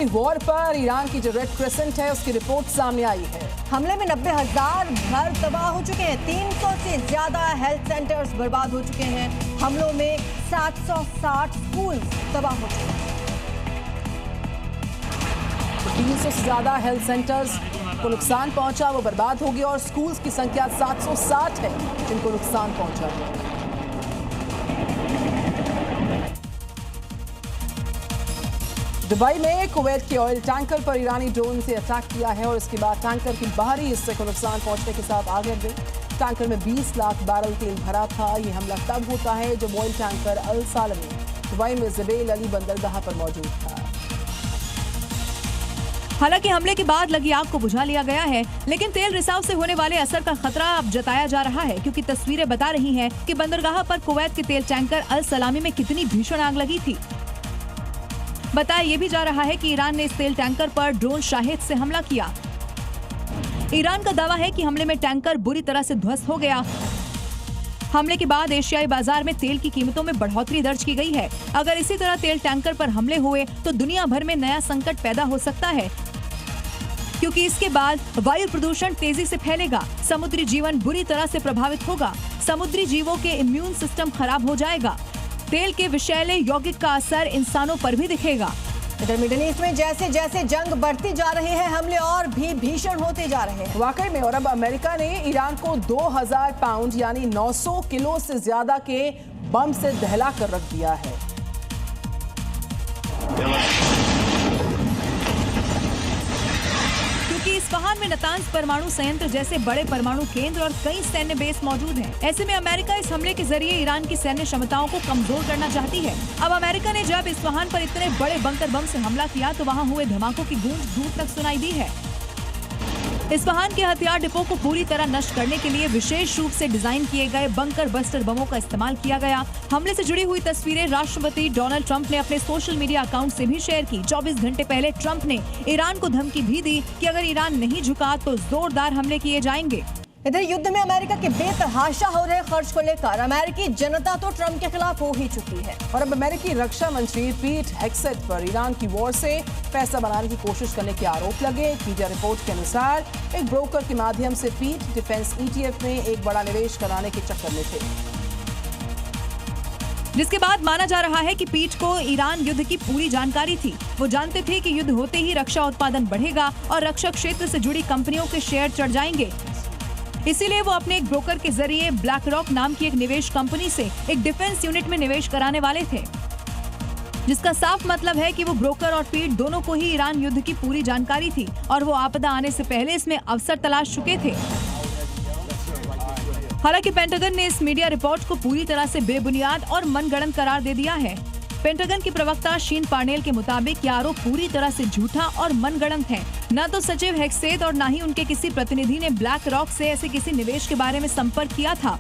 War पर Iran की जो रेड क्रेसेंट है उसकी रिपोर्ट सामने आई है। हमले में 90,000 घर तबाह हो चुके हैं, 300 से ज्यादा हेल्थ सेंटर्स बर्बाद हो चुके हैं। हमलों में 760 स्कूल तबाह हो चुके हैं। 300 से ज्यादा हेल्थ सेंटर्स को नुकसान पहुंचा, वो बर्बाद हो गया और स्कूल्स की संख्या 760 है जिनको नुकसान पहुंचा है। दुबई में कुवैत के ऑयल टैंकर पर ईरानी ड्रोन से अटैक किया है और इसके बाद टैंकर की बाहरी हिस्से को नुकसान पहुंचने के साथ आगे बढ़े। टैंकर में 20 लाख बैरल तेल भरा था। ये हमला तब होता है जब ऑयल टैंकर अल सालमी दुबई में जबेल अली बंदरगाह पर मौजूद था। हालांकि हमले के बाद लगी आग को बुझा लिया गया है, लेकिन तेल रिसाव से होने वाले असर का खतरा अब जताया जा रहा है, क्योंकि तस्वीरें बता रही हैं कि बंदरगाह पर कुवैत के तेल टैंकर अल सलामी में कितनी भीषण आग लगी थी। बताया ये भी जा रहा है कि ईरान ने इस तेल टैंकर पर ड्रोन शाहिद से हमला किया। ईरान का दावा है कि हमले में टैंकर बुरी तरह से ध्वस्त हो गया। हमले के बाद एशियाई बाजार में तेल की कीमतों में बढ़ोतरी दर्ज की गई है। अगर इसी तरह तेल टैंकर पर हमले हुए तो दुनिया भर में नया संकट पैदा हो सकता है, क्योंकि इसके बाद वायु प्रदूषण तेजी से फैलेगा, समुद्री जीवन बुरी तरह से प्रभावित होगा, समुद्री जीवों के इम्यून सिस्टम खराब हो जाएगा। तेल के विषैले यौगिक का असर इंसानों पर भी दिखेगा। इधर मिडिल ईस्ट में जैसे जैसे जंग बढ़ती जा रही है, हमले और भी भीषण होते जा रहे हैं। वाकई में, और अब अमेरिका ने ईरान को 2000 पाउंड यानी 900 किलो से ज्यादा के बम से दहला कर रख दिया है। क्योंकि इस्फहान में नतांज परमाणु संयंत्र जैसे बड़े परमाणु केंद्र और कई सैन्य बेस मौजूद हैं। ऐसे में अमेरिका इस हमले के जरिए ईरान की सैन्य क्षमताओं को कमजोर करना चाहती है। अब अमेरिका ने जब इस्फहान पर इतने बड़े बंकर बम से हमला किया तो वहां हुए धमाकों की गूंज दूर तक सुनाई दी है। इस्फहान के हथियार डिपो को पूरी तरह नष्ट करने के लिए विशेष रूप से डिजाइन किए गए बंकर बस्टर बमों का इस्तेमाल किया गया। हमले से जुड़ी हुई तस्वीरें राष्ट्रपति डोनाल्ड ट्रंप ने अपने सोशल मीडिया अकाउंट से भी शेयर की। 24 घंटे पहले ट्रंप ने ईरान को धमकी भी दी कि अगर ईरान नहीं झुका तो जोरदार हमले किए जाएंगे। इधर युद्ध में अमेरिका के बेतहाशा हो रहे खर्च को लेकर अमेरिकी जनता तो ट्रंप के खिलाफ हो ही चुकी है। और अब अमेरिकी रक्षा मंत्री पीट हेग्सेथ पर ईरान की वॉर से पैसा बनाने की कोशिश करने के आरोप लगे। मीडिया रिपोर्ट के अनुसार एक ब्रोकर के माध्यम से पीट डिफेंस ETF में एक बड़ा निवेश कराने के चक्कर में थे, जिसके बाद माना जा रहा है कि पीट को ईरान युद्ध की पूरी जानकारी थी। वो जानते थे कि युद्ध होते ही रक्षा उत्पादन बढ़ेगा और रक्षा क्षेत्र से जुड़ी कंपनियों के शेयर चढ़ जाएंगे। इसीलिए वो अपने एक ब्रोकर के जरिए ब्लैक रॉक नाम की एक निवेश कंपनी से एक डिफेंस यूनिट में निवेश कराने वाले थे, जिसका साफ मतलब है कि वो ब्रोकर और पीट दोनों को ही ईरान युद्ध की पूरी जानकारी थी और वो आपदा आने से पहले इसमें अवसर तलाश चुके थे। हालांकि पेंटागन ने इस मीडिया रिपोर्ट को पूरी तरह से बेबुनियाद और मनगढ़ंत करार दे दिया है। पेंटागन की प्रवक्ता शीन पार्नेल के मुताबिक ये आरोप पूरी तरह से झूठा और मनगढ़ंत है। न तो सचिव हेग्सेथ और न ही उनके किसी प्रतिनिधि ने ब्लैक रॉक से ऐसे किसी निवेश के बारे में संपर्क किया था।